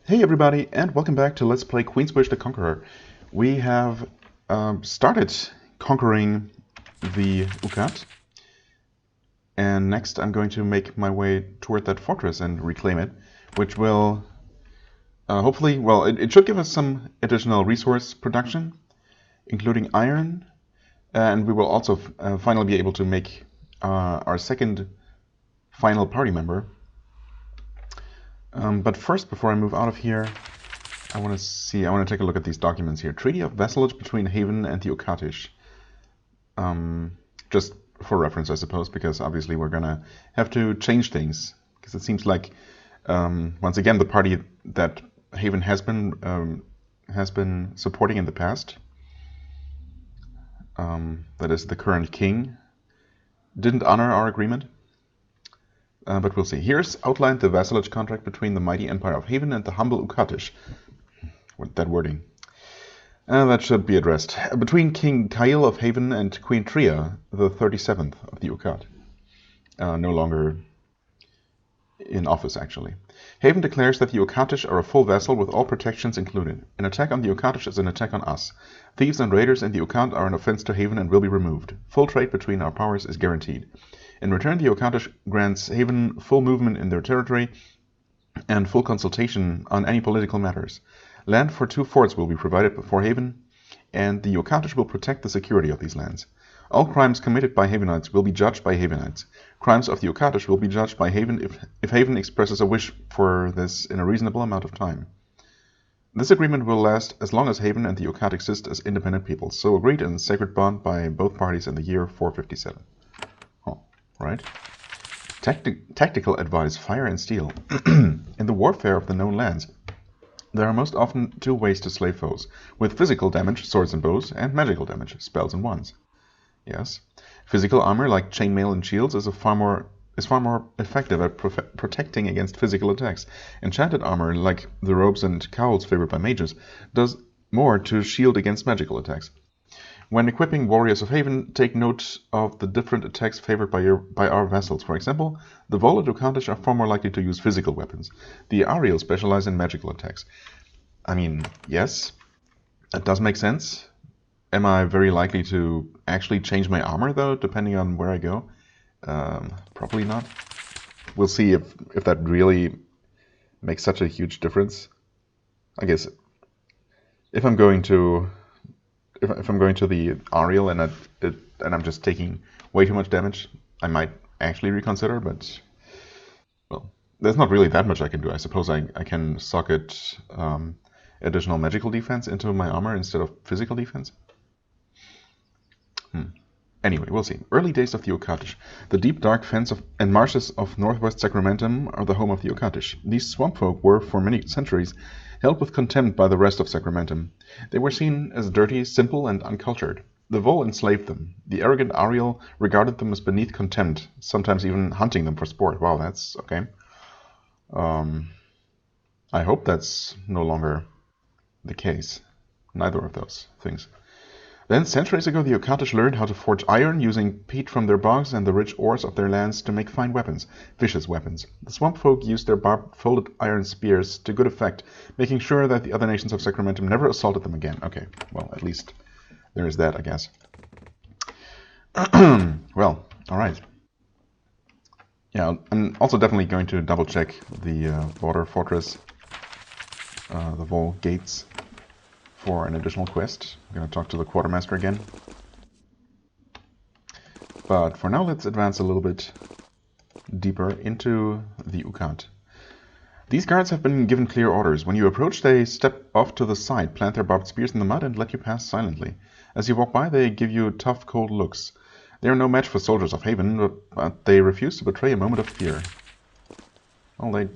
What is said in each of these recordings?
Hey everybody, and welcome back to Let's Play Queensbridge the Conqueror. We have started conquering the Ukat, and next I'm going to make my way toward that fortress and reclaim it, which will hopefully, well, it should give us some additional resource production, including iron, and we will also finally be able to make our second final party member. But first, before I move out of here, I want to take a look at these documents here. Treaty of Vassalage between Haven and the Ukatish. Just for reference, I suppose, because obviously we're going to have to change things. Because it seems like, once again, the party that Haven has been supporting in the past, that is the current king, didn't honor our agreement. But we'll see. Here's outlined the vassalage contract between the mighty Empire of Haven and the humble Ukatish. With that wording. That should be addressed. Between King Kail of Haven and Queen Tria, the 37th of the Ukat. No longer in office, actually. Haven declares that the Ukatish are a full vassal with all protections included. An attack on the Ukatish is an attack on us. Thieves and raiders in the Ukat are an offense to Haven and will be removed. Full trade between our powers is guaranteed. In return, the Ukatish grants Haven full movement in their territory and full consultation on any political matters. Land for 2 forts will be provided for Haven, and the Ukatish will protect the security of these lands. All crimes committed by Havenites will be judged by Havenites. Crimes of the Ukatish will be judged by Haven if Haven expresses a wish for this in a reasonable amount of time. This agreement will last as long as Haven and the Ukat exist as independent peoples, so agreed in sacred bond by both parties in the year 457. Right? Tactical advice, fire and steel. In the warfare of the known lands, there are most often 2 ways to slay foes, with physical damage, swords and bows, and magical damage, spells and wands. Yes. Physical armor, like chainmail and shields, is far more effective at protecting against physical attacks. Enchanted armor, like the robes and cowls favored by mages, does more to shield against magical attacks. When equipping Warriors of Haven, take note of the different attacks favored by our vassals. For example, the Vol and Ukatish are far more likely to use physical weapons. The Ariel specialize in magical attacks. I mean, yes, that does make sense. Am I very likely to actually change my armor, though, depending on where I go? Probably not. We'll see if that really makes such a huge difference. I guess if I'm going to the Ariel and I'm just taking way too much damage, I might actually reconsider, but, well, there's not really that much I can do. I suppose I can socket additional magical defense into my armor instead of physical defense. Anyway, we'll see. Early days of the Ukatish. The deep, dark fens and marshes of northwest Sacramentum are the home of the Ukatish. These swamp folk were, for many centuries, held with contempt by the rest of Sacramentum. They were seen as dirty, simple, and uncultured. The Vol enslaved them. The arrogant Ariel regarded them as beneath contempt, sometimes even hunting them for sport. Wow, that's okay. I hope that's no longer the case. Neither of those things. Then, centuries ago, the Ukatish learned how to forge iron using peat from their bogs and the rich ores of their lands to make fine weapons, vicious weapons. The swamp folk used their barbed, folded iron spears to good effect, making sure that the other nations of Sacramentum never assaulted them again. Okay, well, at least there is that, I guess. Well, alright. Yeah, I'm also definitely going to double-check the border fortress, the Vol gates, for an additional quest. I'm going to talk to the quartermaster again. But for now, let's advance a little bit deeper into the Ukat. These guards have been given clear orders. When you approach, they step off to the side, plant their barbed spears in the mud, and let you pass silently. As you walk by, they give you tough, cold looks. They are no match for soldiers of Haven, but they refuse to betray a moment of fear. Well, they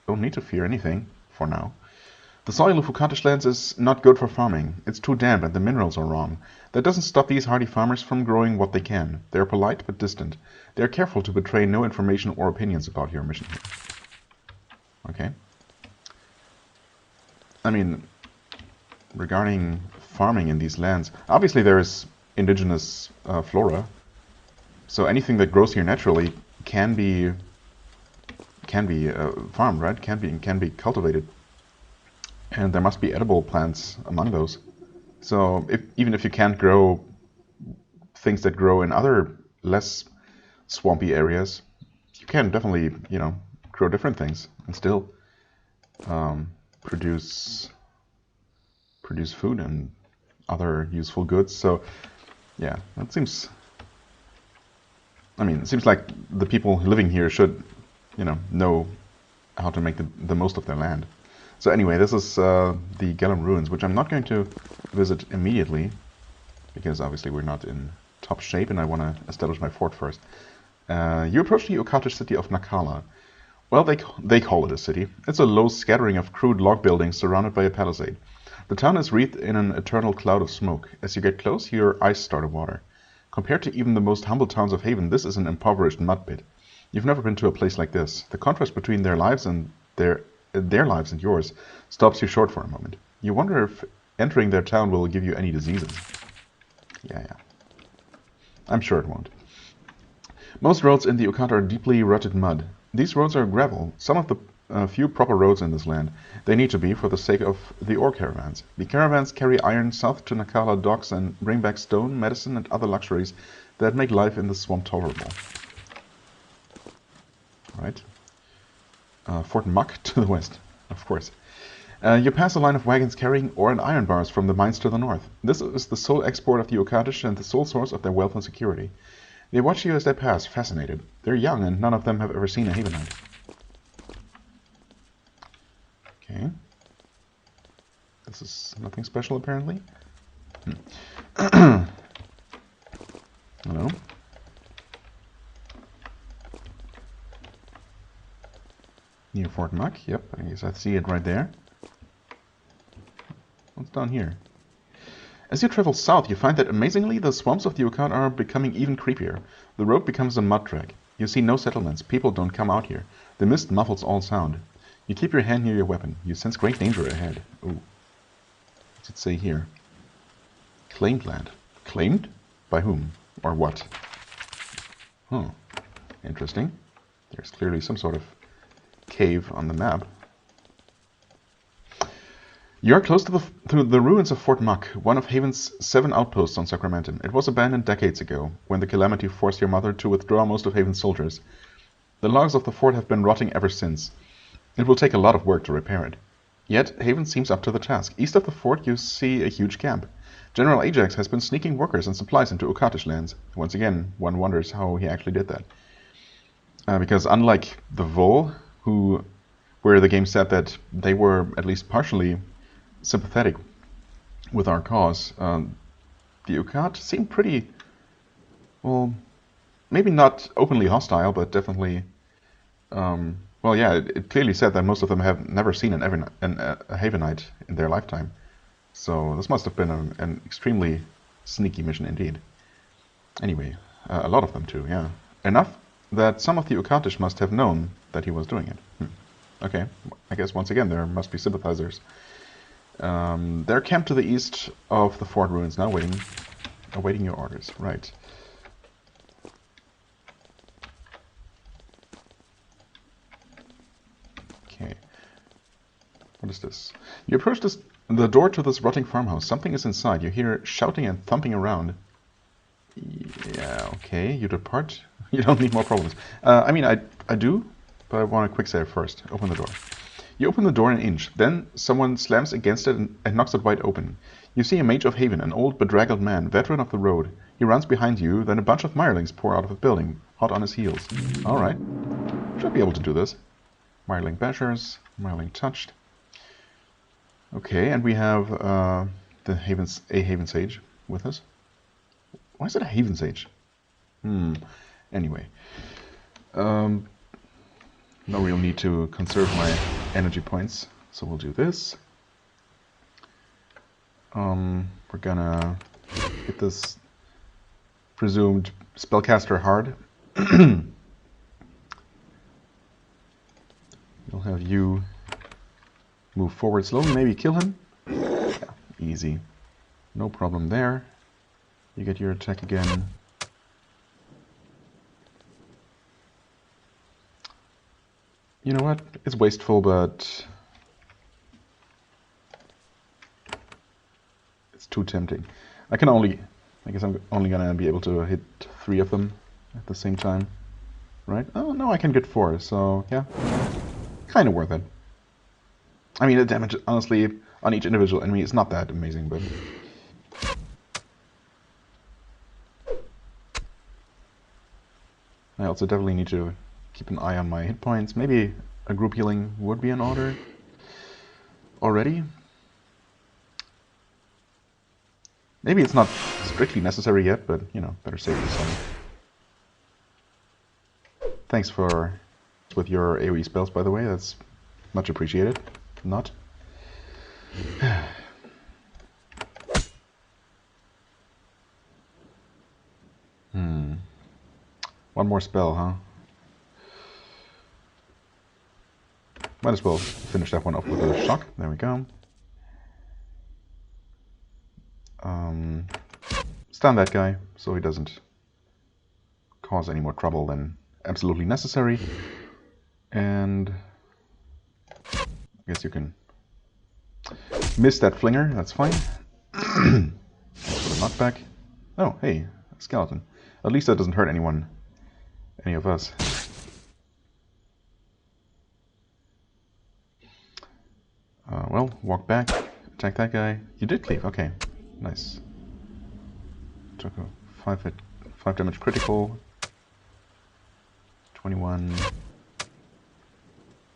don't need to fear anything, for now. The soil of Ukatish lands is not good for farming. It's too damp and the minerals are wrong. That doesn't stop these hardy farmers from growing what they can. They are polite but distant. They are careful to betray no information or opinions about your mission here. Okay. I mean, regarding farming in these lands, obviously there is indigenous flora. So anything that grows here naturally can be farmed, right? Can be cultivated. And there must be edible plants among those. So even if you can't grow things that grow in other less swampy areas, you can definitely, grow different things and still produce food and other useful goods. So yeah, that seems. I mean, it seems like the people living here should, know how to make the most of their land. So anyway, this is the Gellum Ruins, which I'm not going to visit immediately, because obviously we're not in top shape, and I want to establish my fort first. You approach the Ukatish city of Nakala. Well, they call it a city. It's a low scattering of crude log buildings surrounded by a palisade. The town is wreathed in an eternal cloud of smoke. As you get close, your eyes start to water. Compared to even the most humble towns of Haven, this is an impoverished mud pit. You've never been to a place like this. The contrast between their lives and yours stops you short for a moment. You wonder if entering their town will give you any diseases. Yeah. I'm sure it won't. Most roads in the Ukat are deeply rutted mud. These roads are gravel, some of the few proper roads in this land. They need to be for the sake of the ore caravans. The caravans carry iron south to Nakala docks and bring back stone, medicine, and other luxuries that make life in the swamp tolerable. Right. Fort Muck to the west, of course. You pass a line of wagons carrying ore and iron bars from the mines to the north. This is the sole export of the Ukatish and the sole source of their wealth and security. They watch you as they pass, fascinated. They're young, and none of them have ever seen a Havenite. Okay. This is nothing special, apparently. Hello. Near Fort Muck. Yep, I guess I see it right there. What's down here? As you travel south, you find that amazingly the swamps of the Ukat are becoming even creepier. The road becomes a mud track. You see no settlements. People don't come out here. The mist muffles all sound. You keep your hand near your weapon. You sense great danger ahead. Ooh. What's it say here? Claimed land. Claimed? By whom? Or what? Oh, interesting. There's clearly some sort of cave on the map. You are close to the ruins of Fort Muck, one of Haven's 7 outposts on Sacramentum. It was abandoned decades ago, when the calamity forced your mother to withdraw most of Haven's soldiers. The logs of the fort have been rotting ever since. It will take a lot of work to repair it. Yet, Haven seems up to the task. East of the fort you see a huge camp. General Ajax has been sneaking workers and supplies into Ukatish lands. Once again, one wonders how he actually did that. Because unlike the Vol, where the game said that they were at least partially sympathetic with our cause, the Ukat seemed pretty, well, maybe not openly hostile, but definitely, well, yeah, it clearly said that most of them have never seen a Havenite in their lifetime. So this must have been an extremely sneaky mission indeed. Anyway, a lot of them too, yeah. Enough that some of the Ukatish must have known that he was doing it. Okay, I guess once again there must be sympathizers. They're camped to the east of the fort ruins now, awaiting your orders. Right. Okay. What is this? You approach the door to this rotting farmhouse. Something is inside. You hear shouting and thumping around. Yeah, okay. You depart. You don't need more problems. I mean, I do, but I want a quick save first. Open the door. You open the door an inch, then someone slams against it and knocks it wide open. You see a mage of Haven, an old, bedraggled man, veteran of the road. He runs behind you, then a bunch of mirelings pour out of the building, hot on his heels. Alright. Should be able to do this. Mireling bashers, mireling touched. Okay, and we have a Haven Sage with us. Why is it a Haven Sage? Anyway. No real need to conserve my energy points, so we'll do this. We're gonna hit this presumed spellcaster hard. We'll have you move forward slowly, maybe kill him. Yeah, easy. No problem there. You get your attack again. You know what? It's wasteful, but too tempting. I guess I'm only gonna be able to hit 3 of them at the same time, right? Oh no, I can get 4, so yeah, kind of worth it. I mean, the damage, honestly, on each individual enemy is not that amazing, but... I also definitely need to keep an eye on my hit points. Maybe a group healing would be in order already. Maybe it's not strictly necessary yet, but, you know, better safe than sorry. Thanks for with your AoE spells, by the way. That's much appreciated. Not. One more spell, huh? Might as well finish that one off with a shock. There we go. Stun that guy so he doesn't cause any more trouble than absolutely necessary. And I guess you can miss that flinger, that's fine. For the knockback. Oh, hey, a skeleton. At least that doesn't hurt anyone. Any of us. Well, walk back, attack that guy. You did cleave, okay. Nice. Took a 5 damage critical. 21.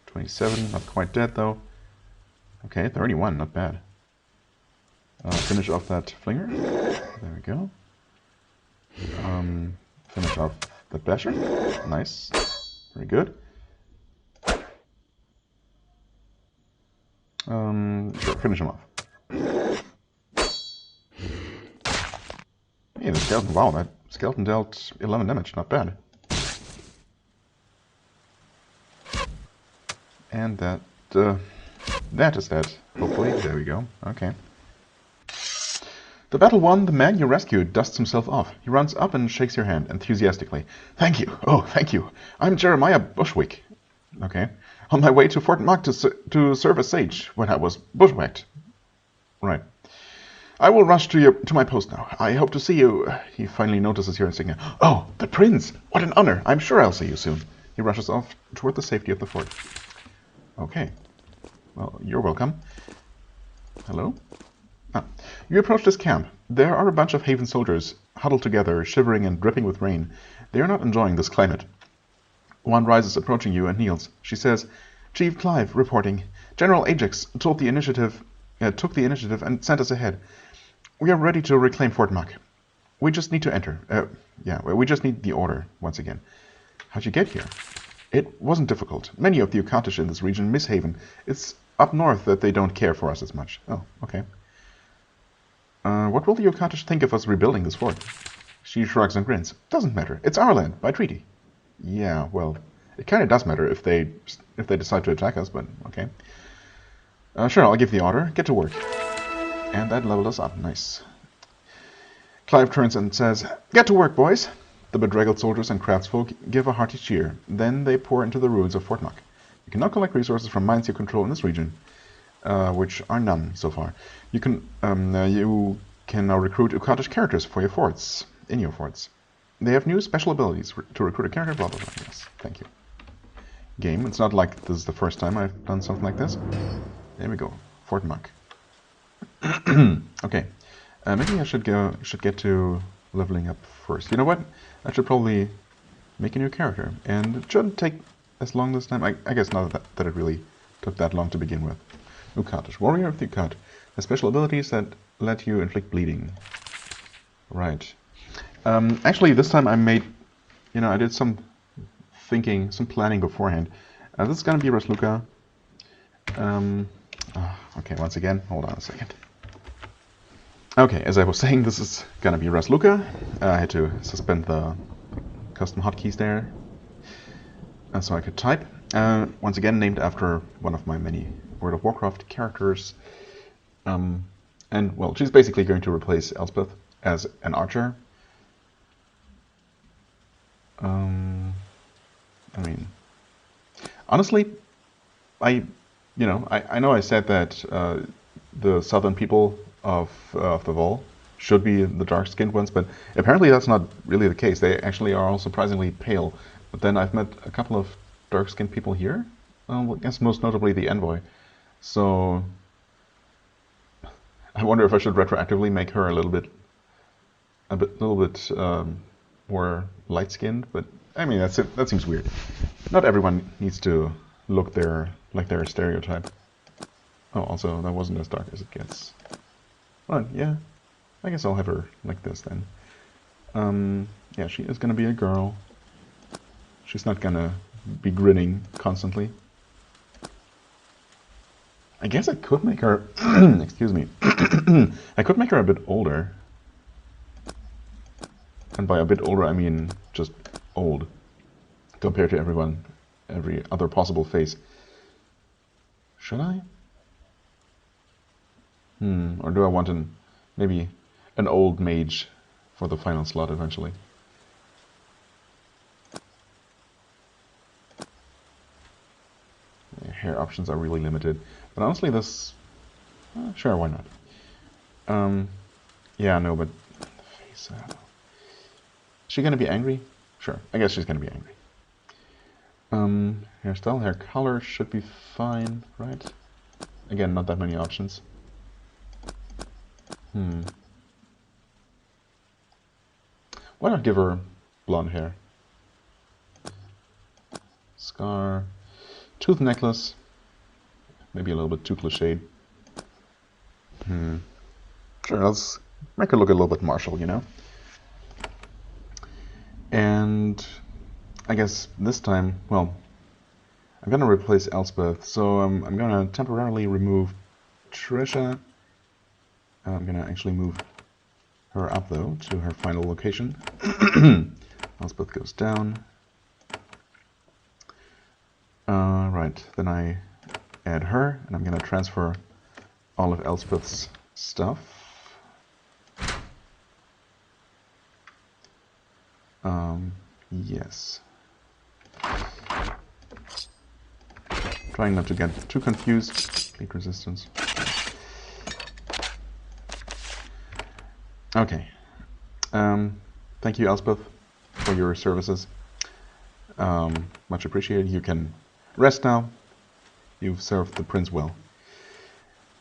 27, not quite dead though. Okay, 31, not bad. Finish off that flinger. There we go. Finish off that basher. Nice. Very good. Sure, finish him off. Hey, the skeleton, wow, that skeleton dealt 11 damage, not bad. And that is that, hopefully. There we go, okay. The battle won, the man you rescued dusts himself off. He runs up and shakes your hand enthusiastically. Thank you, oh, thank you. I'm Jeremiah Bushwick. Okay. On my way to Fort Mac to serve as sage when I was bushwhacked. Right. I will rush to my post now. I hope to see you. He finally notices your insignia. Oh, the prince! What an honor! I'm sure I'll see you soon. He rushes off toward the safety of the fort. Okay. Well, you're welcome. Hello? Ah. You approach this camp. There are a bunch of Haven soldiers huddled together, shivering and dripping with rain. They are not enjoying this climate. One rises, approaching you, and kneels. She says, Chief Clive, reporting. General Ajax took the initiative and sent us ahead. We are ready to reclaim Fort Mac. We just need to enter. We just need the order, once again. How'd you get here? It wasn't difficult. Many of the Ukkatish in this region miss Haven. It's up north that they don't care for us as much. Oh, okay. What will the Ukkatish think of us rebuilding this fort? She shrugs and grins. Doesn't matter. It's our land, by treaty. Yeah, well, it kind of does matter if they decide to attack us, but okay. Sure, I'll give the order. Get to work. And that leveled us up. Nice. Clive turns and says, Get to work, boys. The bedraggled soldiers and craftsfolk give a hearty cheer. Then they pour into the ruins of Fort Mac. You can now collect resources from mines you control in this region, which are none so far. You can now recruit Ukkatish characters for your forts, in your forts. They have new special abilities to recruit a character, blah blah blah. Yes, thank you. Game, it's not like this is the first time I've done something like this. There we go, Fort Mac. Okay, maybe I should get to leveling up first. You know what? I should probably make a new character, and it shouldn't take as long this time. I guess not that it really took that long to begin with. Ukkatish, Warrior of the Ukkat, has special abilities that let you inflict bleeding. Right. Actually, this time I made, I did some thinking, some planning beforehand. This is gonna be Rasluka. Okay, once again, hold on a second. Okay, as I was saying, this is gonna be Rasluka. I had to suspend the custom hotkeys there, so I could type. Once again, named after one of my many World of Warcraft characters. And, well, she's basically going to replace Elspeth as an archer. I mean, honestly, I know I said that the southern people of the Vol should be the dark-skinned ones, but apparently that's not really the case. They actually are all surprisingly pale. But then I've met a couple of dark-skinned people here. I guess most notably the Envoy. So I wonder if I should retroactively make her a little bit more light-skinned. But I mean, that seems weird. Not everyone needs to look like they're a stereotype. Oh, also that wasn't as dark as it gets. But yeah, I guess I'll have her like this then. Yeah, she is gonna be a girl. She's not gonna be grinning constantly. I guess I could make her, excuse me, I could make her a bit older. And by a bit older, I mean just old, compared to every other possible face. Should I? Or do I want maybe an old mage for the final slot eventually? Hair options are really limited, but honestly, this, sure, why not? Yeah, no, but the face. Is she gonna be angry? Sure, I guess she's gonna be angry. Hairstyle, hair color should be fine, right? Again, not that many options. Why not give her blonde hair? Scar. Tooth necklace. Maybe a little bit too cliched. Sure, let's make her look a little bit martial, you know? And I guess this time, well, I'm gonna replace Elspeth, so I'm gonna temporarily remove Trisha. I'm gonna actually move her up, though, to her final location. Elspeth goes down. Right, then I add her, and I'm gonna transfer all of Elspeth's stuff. Yes. Trying not to get too confused. Complete resistance. Okay. Thank you, Elspeth, for your services. Much appreciated. You can rest now. You've served the prince well.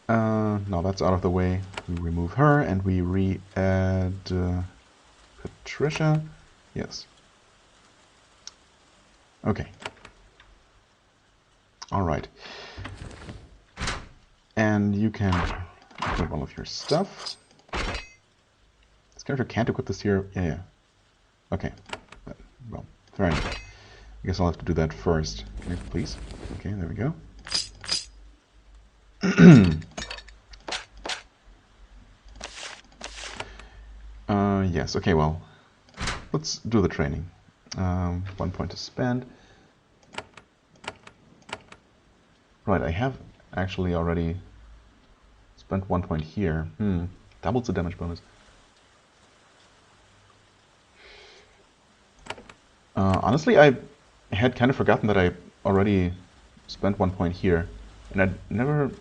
Now that's out of the way. We remove her and we re-add Patricia. Yes. Okay. All right. And you can equip all of your stuff. This character can't equip this here. Yeah. Okay. Well, fair enough. I guess I'll have to do that first. Can you please? Okay, there we go. Yes, okay, well, let's do the training. 1 point to spend. Right, I have actually already spent 1 point here. Doubles the damage bonus. Honestly, I had kind of forgotten that I already spent 1 point here, and I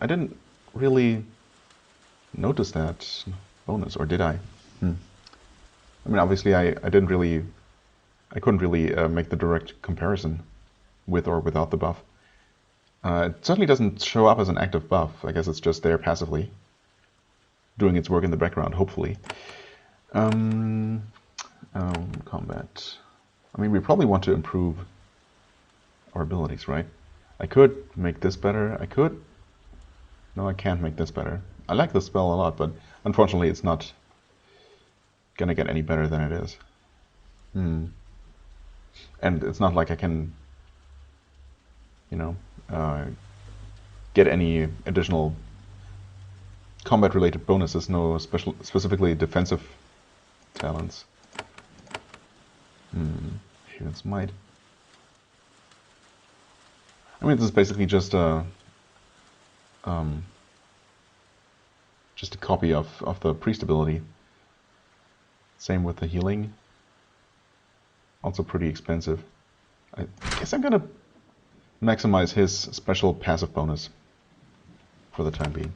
didn't really notice that bonus, or did I? I mean, obviously, I couldn't really make the direct comparison with or without the buff. It certainly doesn't show up as an active buff. I guess it's just there passively, doing its work in the background, hopefully. Combat. I mean, we probably want to improve our abilities, right? I could make this better. I could. No, I can't make this better. I like this spell a lot, but unfortunately it's not gonna get any better than it is. And it's not like I can, you know, get any additional combat-related bonuses, no specifically defensive talents. Here's might. I mean, this is basically just a copy of the priest ability. Same with the healing. Also pretty expensive. I guess I'm gonna maximize his special passive bonus for the time being.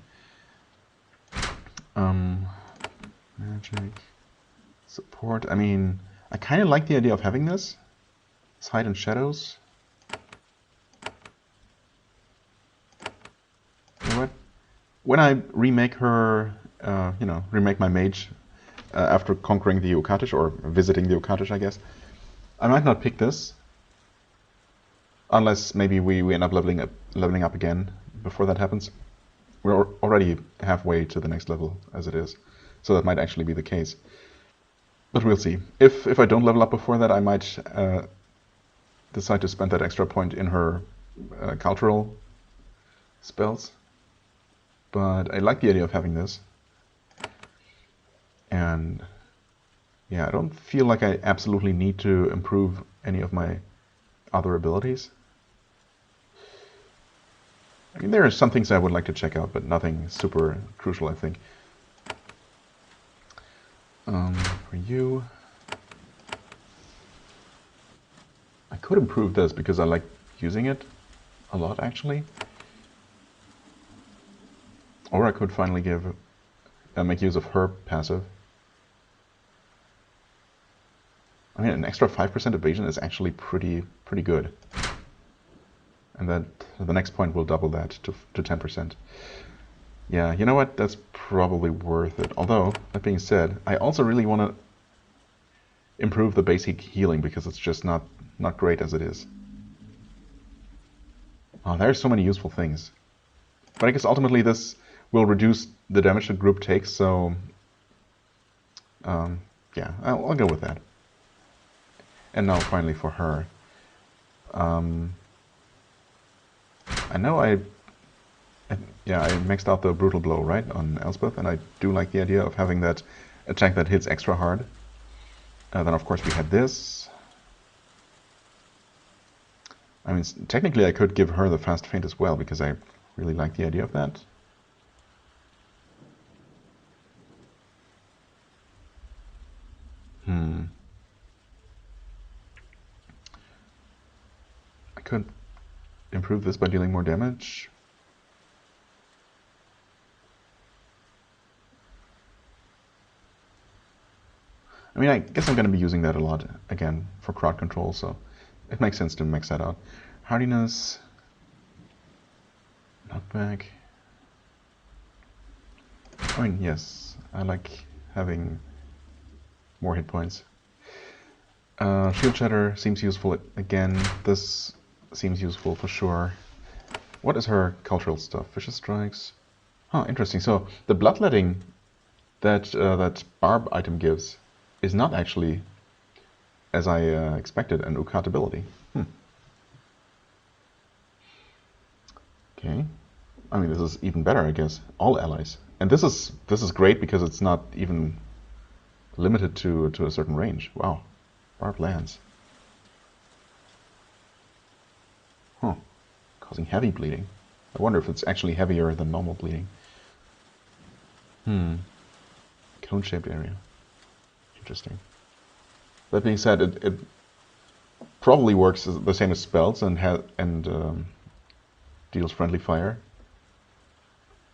Magic. Support. I mean, I kind of like the idea of having this. It's hide and shadows. You know what? When I remake her, remake my mage after conquering the Ukatish, or visiting the Ukatish, I guess, I might not pick this. Unless maybe we end up leveling up again before that happens. We're already halfway to the next level as it is, so that might actually be the case. But we'll see. If I don't level up before that, I might decide to spend that extra point in her cultural spells. But I like the idea of having this. And yeah, I don't feel like I absolutely need to improve any of my other abilities. I mean, there are some things I would like to check out, but nothing super crucial, I think. For you, I could improve this because I like using it a lot, actually. Or I could finally make use of her passive. I mean, an extra 5% evasion is actually pretty good. And that the next point will double that to 10%. Yeah, you know what? That's probably worth it. Although, that being said, I also really want to improve the basic healing because it's just not great as it is. Oh, there's so many useful things. But I guess ultimately this will reduce the damage the group takes, so yeah, I'll go with that. And now finally for her. I know I maxed out the Brutal Blow, right, on Elspeth, and I do like the idea of having that attack that hits extra hard. Then of course we had this. I mean, technically I could give her the Fast Feint as well, because I really like the idea of that. I could improve this by dealing more damage. I mean, I guess I'm going to be using that a lot, again, for crowd control, so it makes sense to max that out. Hardiness, knockback. I mean, yes, I like having more hit points. Shield Shatter seems useful again. This seems useful for sure. What is her cultural stuff? Vicious Strikes. Huh, interesting. So the Bloodletting that that Barb item gives is not actually, as I expected, an Ukat ability. Okay. I mean, this is even better, I guess. All allies. And this is great because it's not even limited to a certain range. Wow. Barbed Lance. Huh. Causing heavy bleeding. I wonder if it's actually heavier than normal bleeding. Cone-shaped area. Interesting. That being said, it probably works the same as spells and deals friendly fire.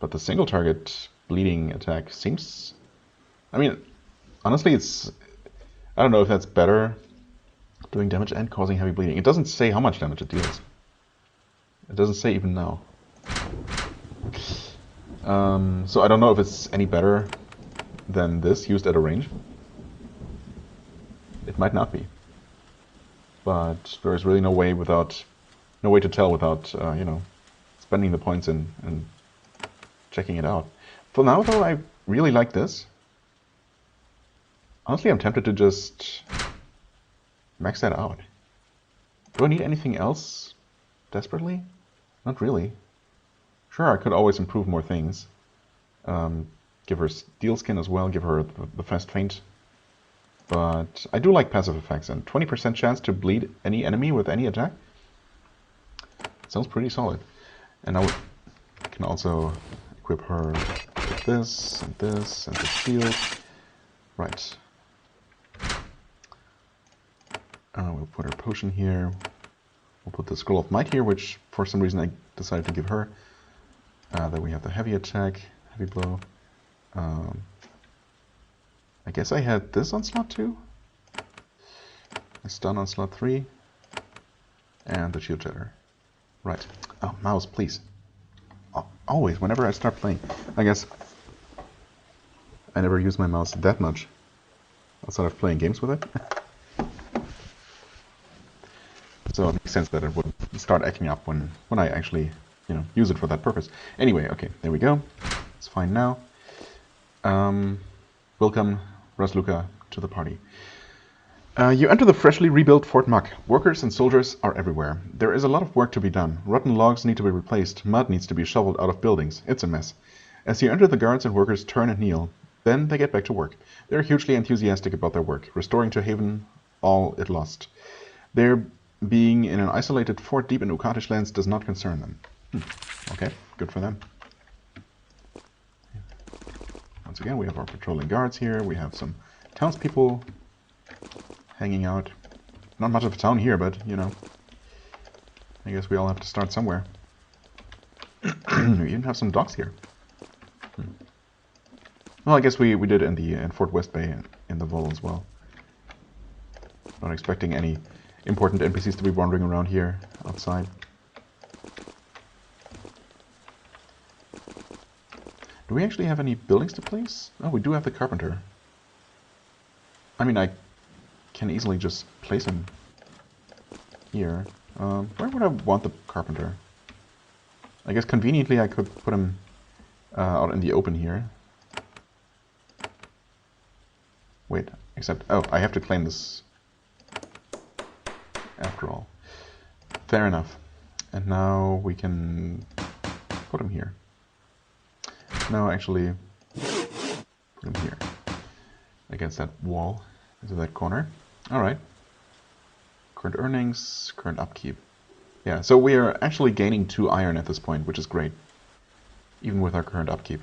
But the single target bleeding attack seems... I mean, honestly, I don't know if that's better, doing damage and causing heavy bleeding. It doesn't say how much damage it deals. It doesn't say even now. So I don't know if it's any better than this used at a range. It might not be. But there's really no way to tell without, spending the points and checking it out. For now, though, I really like this. Honestly, I'm tempted to just max that out. Do I need anything else desperately? Not really. Sure, I could always improve more things. Give her Steel Skin as well, give her the Fast Feint. But I do like passive effects, and 20% chance to bleed any enemy with any attack. Sounds pretty solid. And I can also equip her with this, and this, and the shield. Right. We'll put her potion here. We'll put the Scroll of Might here, which for some reason I decided to give her. Then we have the heavy attack, heavy blow. Um, I guess I had this on slot 2. A stun on slot 3. And the shield jetter. Right. Oh, mouse, please. Always, whenever I start playing. I guess I never use my mouse that much outside of playing games with it. So it makes sense that it would start acting up when I actually, use it for that purpose. Anyway, okay, there we go. It's fine now. Welcome, Rasluka, to the party. You enter the freshly rebuilt Fort Muck. Workers and soldiers are everywhere. There is a lot of work to be done. Rotten logs need to be replaced. Mud needs to be shoveled out of buildings. It's a mess. As you enter, the guards and workers turn and kneel. Then they get back to work. They're hugely enthusiastic about their work, restoring to Haven all it lost. Their being in an isolated fort deep in Ukatish lands does not concern them. Okay, good for them. Once again, we have our patrolling guards here. We have some townspeople hanging out. Not much of a town here, but, I guess we all have to start somewhere. We even have some docks here. Well, I guess we did in Fort West Bay in the Vol as well. Not expecting any important NPCs to be wandering around here outside. Do we actually have any buildings to place? Oh, we do have the carpenter. I mean, I can easily just place him here. Where would I want the carpenter? I guess conveniently I could put him out in the open here. Wait, except... Oh, I have to claim this after all. Fair enough. And now we can put him here. No, actually, put him here. Against that wall, into that corner. Alright. Current earnings, current upkeep. Yeah, so we are actually gaining 2 iron at this point, which is great. Even with our current upkeep.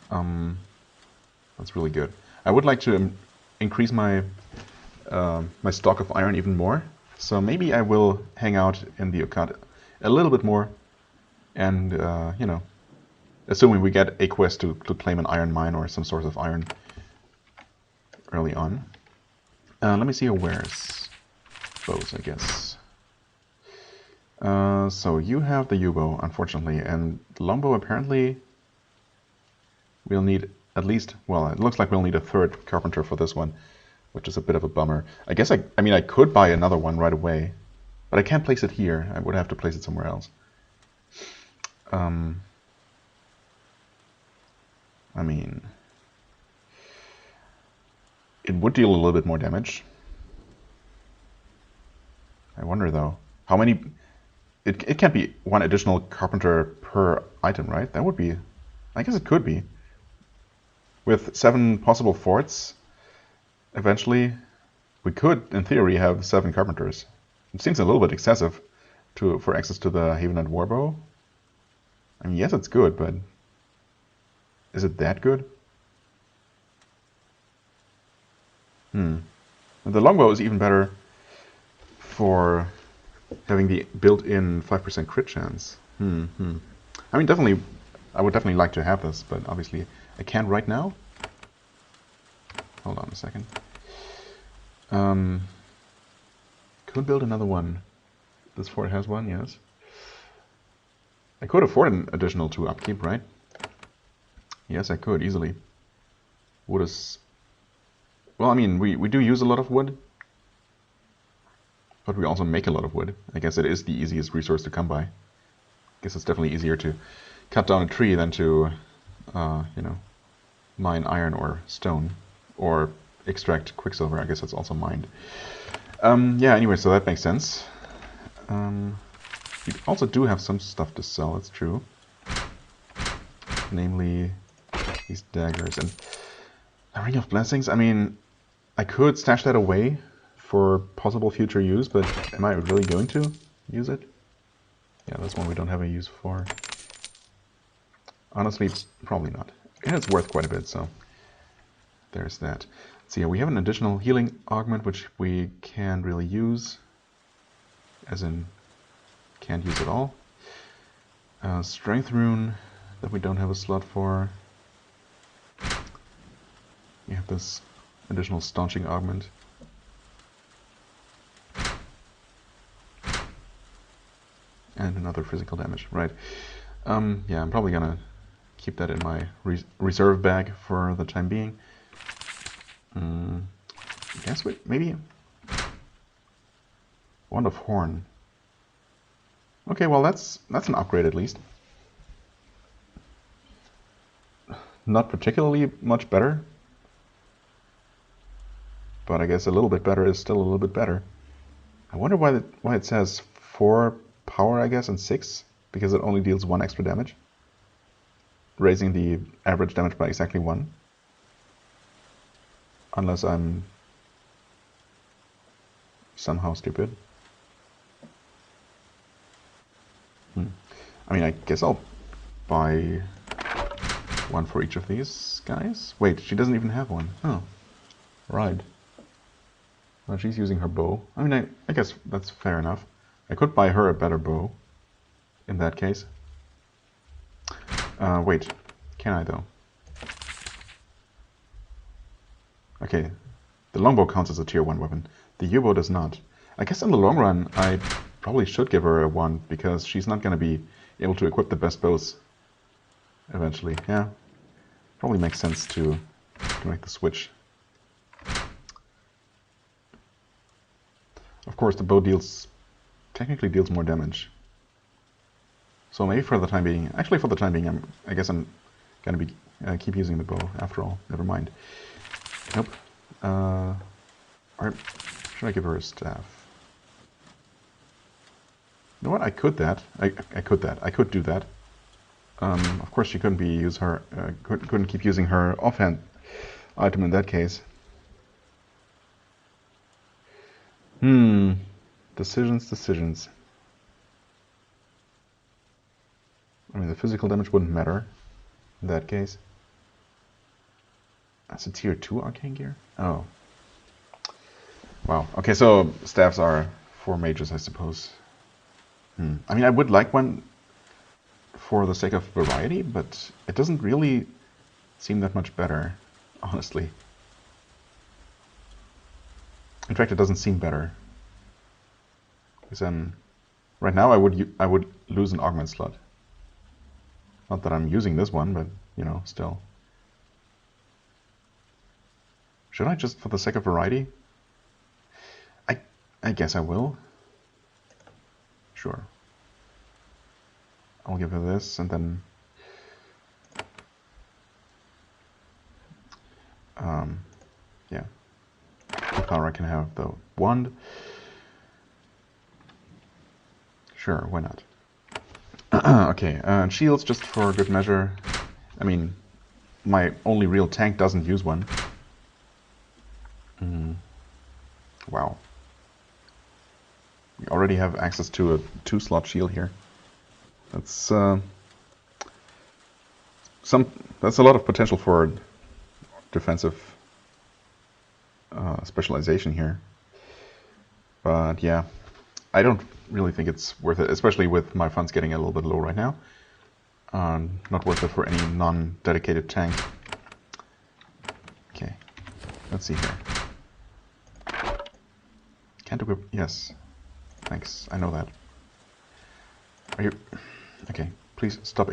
That's really good. I would like to increase my my stock of iron even more. So maybe I will hang out in the Ukad a little bit more. And, assuming we get a quest to claim an iron mine or some source of iron early on. Let me see your wares. Bows, I guess. So you have the U-bow, unfortunately, and the longbow apparently we'll need at least, well, it looks like we'll need a 3rd carpenter for this one, which is a bit of a bummer. I guess I mean I could buy another one right away, but I can't place it here. I would have to place it somewhere else. I mean, it would deal a little bit more damage. I wonder though, how many... It can't be 1 additional carpenter per item, right? That would be... I guess it could be. With 7 possible forts, eventually we could, in theory, have 7 carpenters. It seems a little bit excessive for access to the Haven and Warbow. I mean, yes, it's good, but is it that good? The longbow is even better for having the built-in 5% crit chance. I mean, definitely, I would definitely like to have this, but obviously I can't right now. Hold on a second. Could build another one. This fort has one, yes. I could afford an additional 2 upkeep, right? Yes, I could, easily. Wood is... Well, I mean, we do use a lot of wood. But we also make a lot of wood. I guess it is the easiest resource to come by. I guess it's definitely easier to cut down a tree than to, mine iron or stone. Or extract quicksilver. I guess it's also mined. Yeah, anyway, so that makes sense. We also do have some stuff to sell, it's true. Namely, these daggers. And a Ring of Blessings, I mean, I could stash that away for possible future use, but am I really going to use it? Yeah, that's one we don't have a use for. Honestly, probably not. And it's worth quite a bit, so there's that. So yeah, we have an additional healing augment, which we can't really use. As in, can't use at all. Strength rune that we don't have a slot for. We have this additional staunching augment. And another physical damage, right. Yeah, I'm probably gonna keep that in my reserve bag for the time being. I guess maybe Wand of Horn. Okay, well that's an upgrade at least. Not particularly much better, but I guess a little bit better is still a little bit better. I wonder why it says 4 power, I guess, and 6, because it only deals 1 extra damage, raising the average damage by exactly 1. Unless I'm somehow stupid. I mean, I guess I'll buy 1 for each of these guys. Wait, she doesn't even have one. Oh, right. Well, she's using her bow. I mean, I guess that's fair enough. I could buy her a better bow in that case. Wait, can I though? Okay, the longbow counts as a tier 1 weapon. The U-bow does not. I guess in the long run, I probably should give her a 1 because she's not going to be able to equip the best bows eventually. Yeah, probably makes sense to make the switch. Of course, the bow technically deals more damage. So maybe for the time being, actually for the time being, I guess I'm gonna be keep using the bow after all. Never mind. Nope. Or should I give her a staff? You know what? I could that. I could do that. Of course, she couldn't keep using her offhand item in that case. Decisions. I mean, the physical damage wouldn't matter in that case. That's a tier 2 arcane gear? Oh. Wow. Okay, so staffs are for mages, I suppose. I mean, I would like one for the sake of variety, but it doesn't really seem that much better, honestly. In fact, it doesn't seem better. Because right now I would lose an augment slot. Not that I'm using this one, but you know, still. Should I just for the sake of variety? I guess I will. Sure. I'll give her this and then yeah. The power I can have the wand. Sure, why not? Okay, shields just for good measure. I mean, my only real tank doesn't use one. Wow. We already have access to a 2-slot shield here. That's that's a lot of potential for defensive specialization here. But yeah, I don't really think it's worth it, especially with my funds getting a little bit low right now. Not worth it for any non-dedicated tank. Okay, let's see here. Can't equip. Yes, thanks. I know that. Are you okay? Please stop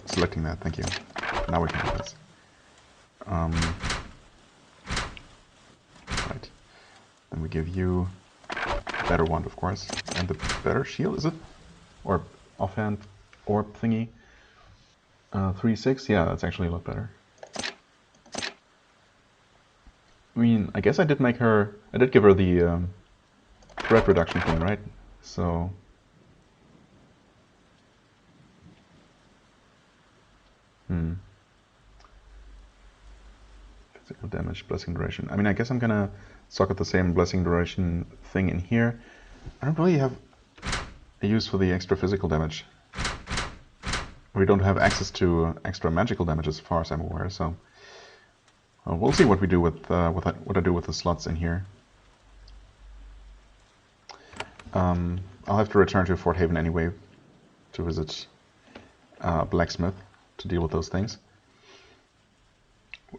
selecting that. Thank you. Now we can do this. Right. Then we give you a better wand, of course, and the better shield, is it? Or offhand orb thingy. 3-6. Yeah, that's actually a lot better. I mean, I guess I did give her the threat reduction thing, right? So. Physical damage, blessing duration. I mean, I guess I'm gonna socket the same blessing duration thing in here. I don't really have a use for the extra physical damage. We don't have access to extra magical damage as far as I'm aware, so we'll see what we do with what I do with the slots in here. I'll have to return to Fort Haven anyway to visit Blacksmith to deal with those things.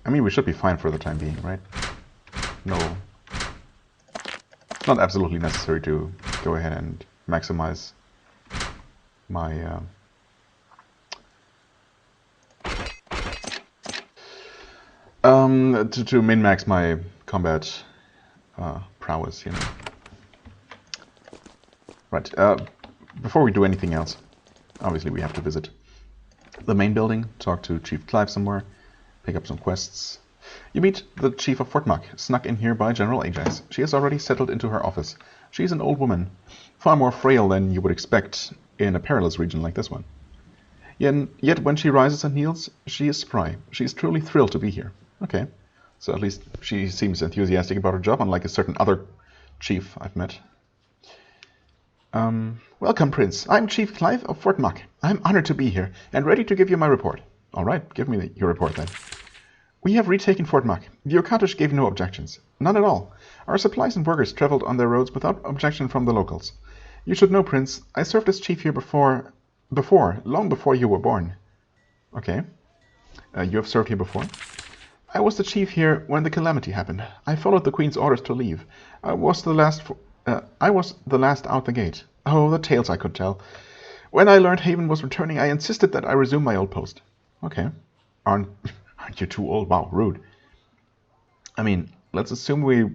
I mean, we should be fine for the time being, right? No. It's not absolutely necessary to go ahead and maximize my... to min-max my combat prowess, you know. Right, before we do anything else, obviously we have to visit the main building, talk to Chief Clive somewhere, pick up some quests. You meet the Chief of Fort Muck, snuck in here by General Ajax. She has already settled into her office. She is an old woman, far more frail than you would expect in a perilous region like this one. Yet when she rises and kneels, she is spry. She is truly thrilled to be here. Okay, so at least she seems enthusiastic about her job, unlike a certain other chief I've met. Welcome, Prince. I'm Chief Clive of Fort Muck. I'm honored to be here, and ready to give you my report. All right, give me your report then. We have retaken Fort Muck. The Accompany gave no objections. None at all. Our supplies and workers traveled on their roads without objection from the locals. You should know, Prince, I served as chief here long before you were born. Okay. You have served here before? I was the chief here when the calamity happened. I followed the Queen's orders to leave. I was the last out the gate. Oh, the tales I could tell. When I learned Haven was returning, I insisted that I resume my old post. Okay. Aren't you too old? Wow, rude. I mean, let's assume we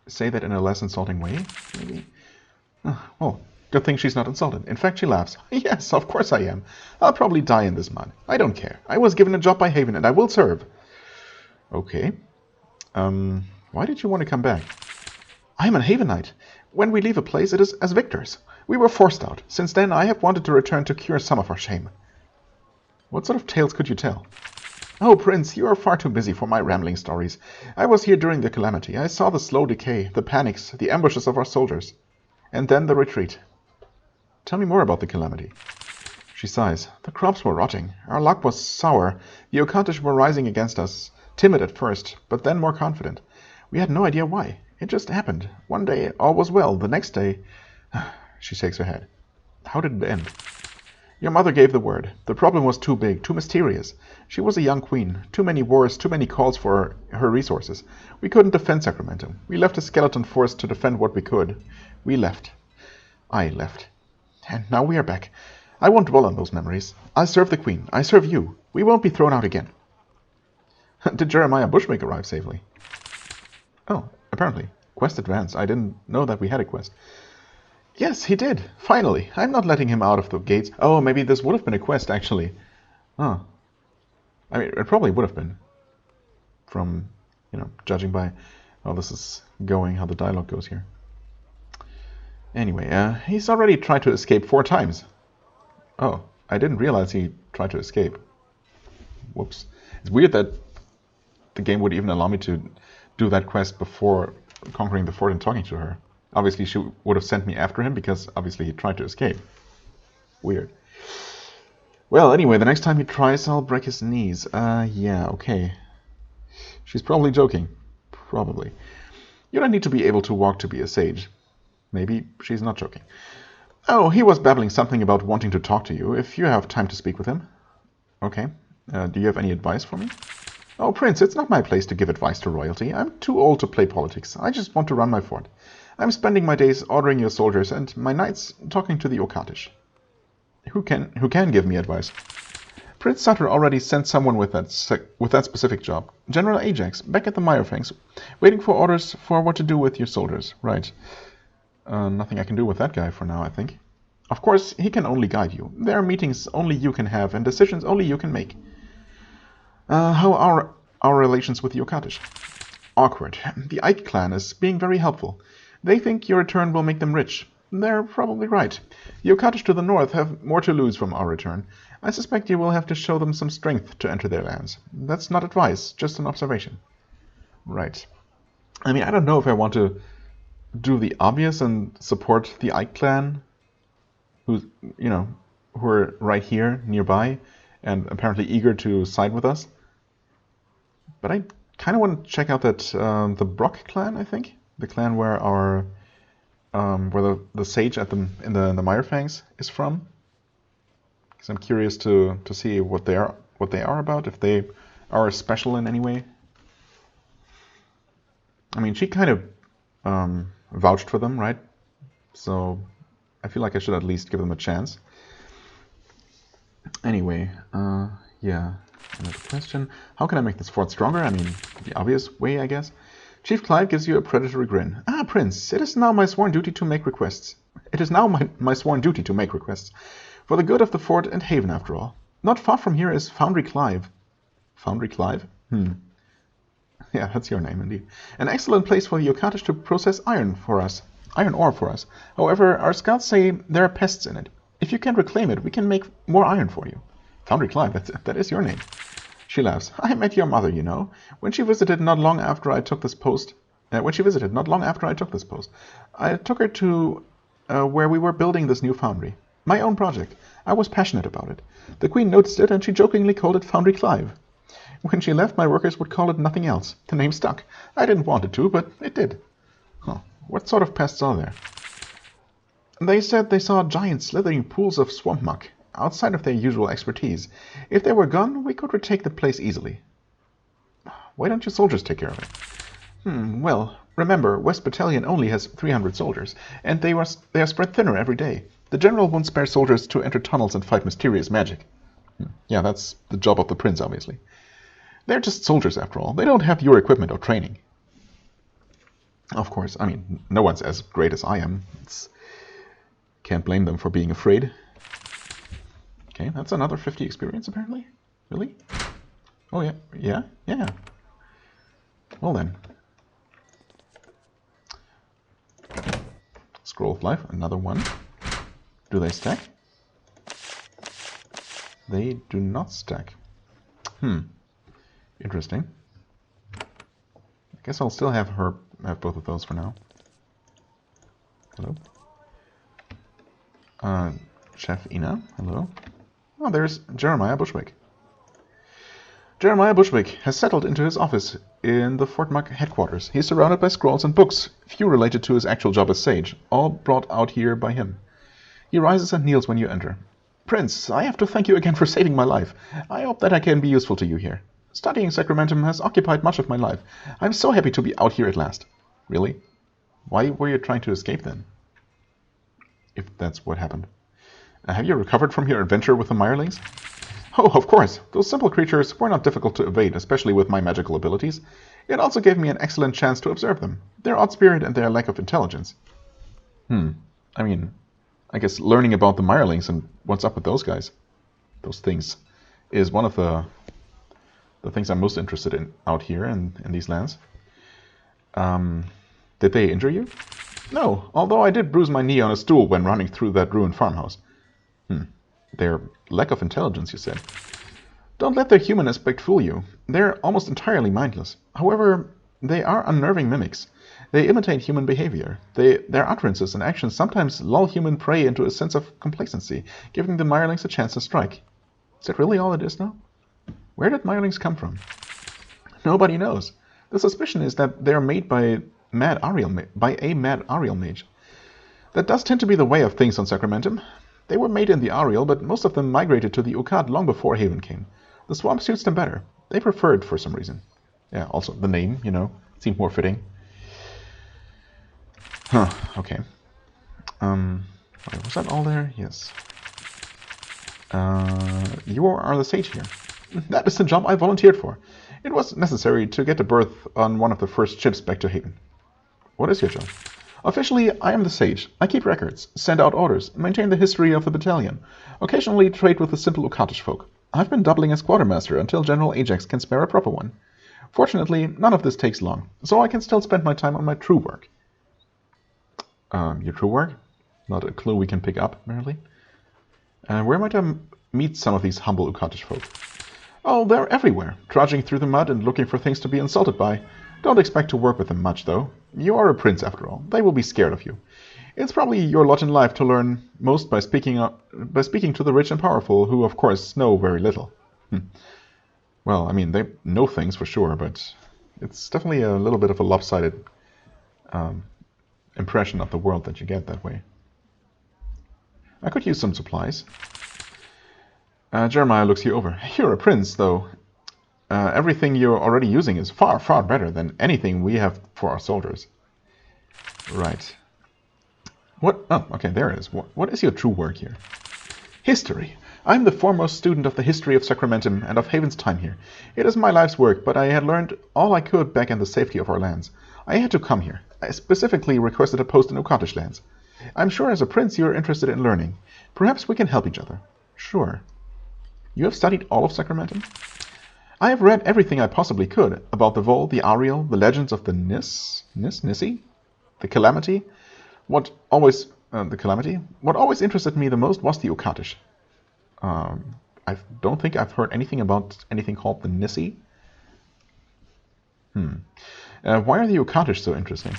say that in a less insulting way, maybe? Well, good thing she's not insulted. In fact, she laughs. Yes, of course I am. I'll probably die in this mud. I don't care. I was given a job by Haven, and I will serve. Okay. Why did you want to come back? I'm a Havenite. When we leave a place, it is as victors. We were forced out. Since then, I have wanted to return to cure some of our shame. What sort of tales could you tell? Oh, Prince, you are far too busy for my rambling stories. I was here during the calamity. I saw the slow decay, the panics, the ambushes of our soldiers. And then the retreat. Tell me more about the calamity. She sighs. The crops were rotting. Our luck was sour. The Accompany were rising against us. Timid at first, but then more confident. We had no idea why. It just happened. One day, all was well. The next day... She shakes her head. How did it end? Your mother gave the word. The problem was too big, too mysterious. She was a young queen. Too many wars, too many calls for her resources. We couldn't defend Sacramento. We left a skeleton force to defend what we could. We left. I left. And now we are back. I won't dwell on those memories. I serve the queen. I serve you. We won't be thrown out again. Did Jeremiah Bushwick arrive safely? Oh, apparently. Quest advanced. I didn't know that we had a quest. Yes, he did. Finally. I'm not letting him out of the gates. Oh, maybe this would have been a quest, actually. Oh. I mean, it probably would have been. From, judging by how this is going, how the dialogue goes here. Anyway, he's already tried to escape 4 times. Oh, I didn't realize he tried to escape. Whoops. It's weird that the game would even allow me to do that quest before conquering the fort and talking to her. Obviously, she would have sent me after him because obviously he tried to escape. Weird. Well, anyway, the next time he tries, I'll break his knees. Yeah, okay. She's probably joking. Probably. You don't need to be able to walk to be a sage. Maybe she's not joking. Oh, he was babbling something about wanting to talk to you, if you have time to speak with him. Okay. Do you have any advice for me? Oh, Prince, it's not my place to give advice to royalty. I'm too old to play politics. I just want to run my fort. I'm spending my days ordering your soldiers and my nights talking to the Accompany. Who can give me advice? Prince Sutter already sent someone with that specific job. General Ajax, back at the Mire, waiting for orders for what to do with your soldiers. Right. Nothing I can do with that guy for now, I think. Of course, he can only guide you. There are meetings only you can have and decisions only you can make. How are our relations with the Accompany? Awkward. The Ike clan is being very helpful. They think your return will make them rich. They're probably right. The Accompany to the north have more to lose from our return. I suspect you will have to show them some strength to enter their lands. That's not advice, just an observation. Right. I mean, I don't know if I want to do the obvious and support the Ike clan, who are right here, nearby, and apparently eager to side with us. But I kind of want to check out that the Brock clan, I think, the clan where our where the sage in the Mire Fangs is from. Because I'm curious to see what they are about. If they are special in any way. I mean, she kind of vouched for them, right? So I feel like I should at least give them a chance. Anyway, yeah, another question. How can I make this fort stronger? I mean, the obvious way, I guess. Chief Clive gives you a predatory grin. Ah, Prince, it is now my sworn duty to make requests. It is now my sworn duty to make requests. For the good of the fort and haven, after all. Not far from here is Foundry Clive. Foundry Clive? Yeah, that's your name, indeed. An excellent place for the Ukkatish to process iron ore for us. However, our scouts say there are pests in it. If you can reclaim it, we can make more iron for you. Foundry Clive, that is your name. She laughs. I met your mother, you know, when she visited not long after I took this post. I took her to where we were building this new foundry. My own project. I was passionate about it. The Queen noticed it, and she jokingly called it Foundry Clive. When she left, my workers would call it nothing else. The name stuck. I didn't want it to, but it did. Huh. What sort of pests are there? They said they saw giant slithering pools of swamp muck, outside of their usual expertise. If they were gone, we could retake the place easily. Why don't you soldiers take care of it? Well, remember, West Battalion only has 300 soldiers, and they are spread thinner every day. The general won't spare soldiers to enter tunnels and fight mysterious magic. Yeah, that's the job of the prince, obviously. They're just soldiers, after all. They don't have your equipment or training. Of course, I mean, no one's as great as I am. Can't blame them for being afraid. Okay, that's another 50 experience, apparently. Really? Oh, yeah. Yeah. Well then. Scroll of Life, another one. Do they stack? They do not stack. Interesting. I guess I'll still have both of those for now. Hello. Chef Ina, hello. Oh, there's Jeremiah Bushwick. Jeremiah Bushwick has settled into his office in the Fort Muck headquarters. He's surrounded by scrolls and books, few related to his actual job as sage, all brought out here by him. He rises and kneels when you enter. Prince, I have to thank you again for saving my life. I hope that I can be useful to you here. Studying Sacramentum has occupied much of my life. I'm so happy to be out here at last. Really? Why were you trying to escape then? If that's what happened. Have you recovered from your adventure with the Mirelings? Oh, of course. Those simple creatures were not difficult to evade, especially with my magical abilities. It also gave me an excellent chance to observe them. Their odd spirit and their lack of intelligence. I mean, I guess learning about the Mirelings and what's up with those guys, those things, is one of the things I'm most interested in out here in these lands. Did they injure you? No, although I did bruise my knee on a stool when running through that ruined farmhouse. Their lack of intelligence, you said. Don't let their human aspect fool you. They're almost entirely mindless. However, they are unnerving mimics. They imitate human behavior. Their utterances and actions sometimes lull human prey into a sense of complacency, giving the Mirelings a chance to strike. Is that really all it is now? Where did Mirelings come from? Nobody knows. The suspicion is that they are made by a mad Ariel mage. That does tend to be the way of things on Sacramentum. They were made in the Ariel, but most of them migrated to the Ukkat long before Haven came. The swamp suits them better. They prefer it for some reason. Yeah, also the name, seemed more fitting. Okay. Was that all there? Yes. You are the sage here. That is the job I volunteered for. It was necessary to get a berth on one of the first ships back to Haven. What is your job? Officially, I am the sage. I keep records, send out orders, maintain the history of the battalion, occasionally trade with the simple Ukkatish folk. I've been doubling as quartermaster until General Ajax can spare a proper one. Fortunately, none of this takes long, so I can still spend my time on my true work. Your true work? Not a clue we can pick up, apparently. Where might I meet some of these humble Ukkatish folk? Oh, they're everywhere, trudging through the mud and looking for things to be insulted by. Don't expect to work with them much, though. You are a prince, after all. They will be scared of you. It's probably your lot in life to learn most by speaking to the rich and powerful, who, of course, know very little. Well, I mean, they know things for sure, but it's definitely a little bit of a lopsided impression of the world that you get that way. I could use some supplies. Jeremiah looks you over. You're a prince, though. everything you're already using is far, far better than anything we have for our soldiers. Right. What? Oh, okay, there it is. What is your true work here? History. I'm the foremost student of the history of Sacramentum and of Haven's time here. It is my life's work, but I had learned all I could back in the safety of our lands. I had to come here. I specifically requested a post in Ukkatish lands. I'm sure as a prince you are interested in learning. Perhaps we can help each other. Sure. You have studied all of Sacramentum? I have read everything I possibly could about the Vol, the Ariel, the legends of the Nissi? The Calamity? What always interested me the most was the Ukkatish. I don't think I've heard anything about anything called the Nissi. Why are the Ukkatish so interesting?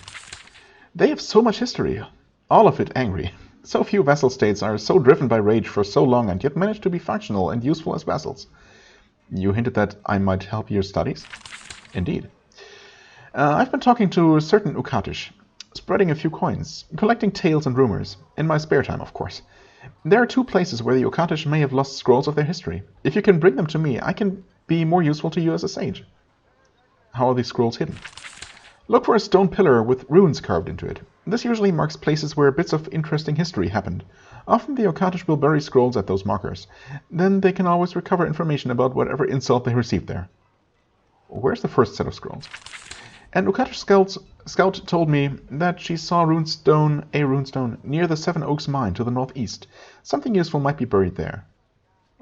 They have so much history, all of it angry. So few vassal states are so driven by rage for so long and yet manage to be functional and useful as vassals. You hinted that I might help your studies? Indeed. I've been talking to a certain Ukkatish, spreading a few coins, collecting tales and rumors, in my spare time, of course. There are 2 places where the Ukkatish may have lost scrolls of their history. If you can bring them to me, I can be more useful to you as a sage. How are these scrolls hidden? Look for a stone pillar with runes carved into it. This usually marks places where bits of interesting history happened. Often the Ukkatish will bury scrolls at those markers. Then they can always recover information about whatever insult they received there. Where's the first set of scrolls? An Ukkatish scout told me that she saw a runestone near the Seven Oaks mine to the northeast. Something useful might be buried there.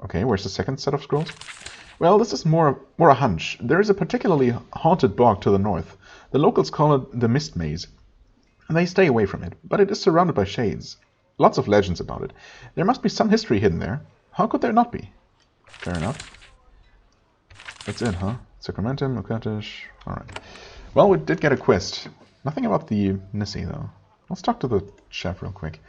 Okay, where's the second set of scrolls? Well, this is more a hunch. There is a particularly haunted bog to the north. The locals call it the Mist Maze. They stay away from it, but it is surrounded by shades. Lots of legends about it. There must be some history hidden there. How could there not be? Fair enough. That's it, huh? Sacramentum, Ukkatish. Alright. Well, we did get a quest. Nothing about the Nissi, though. Let's talk to the chef real quick.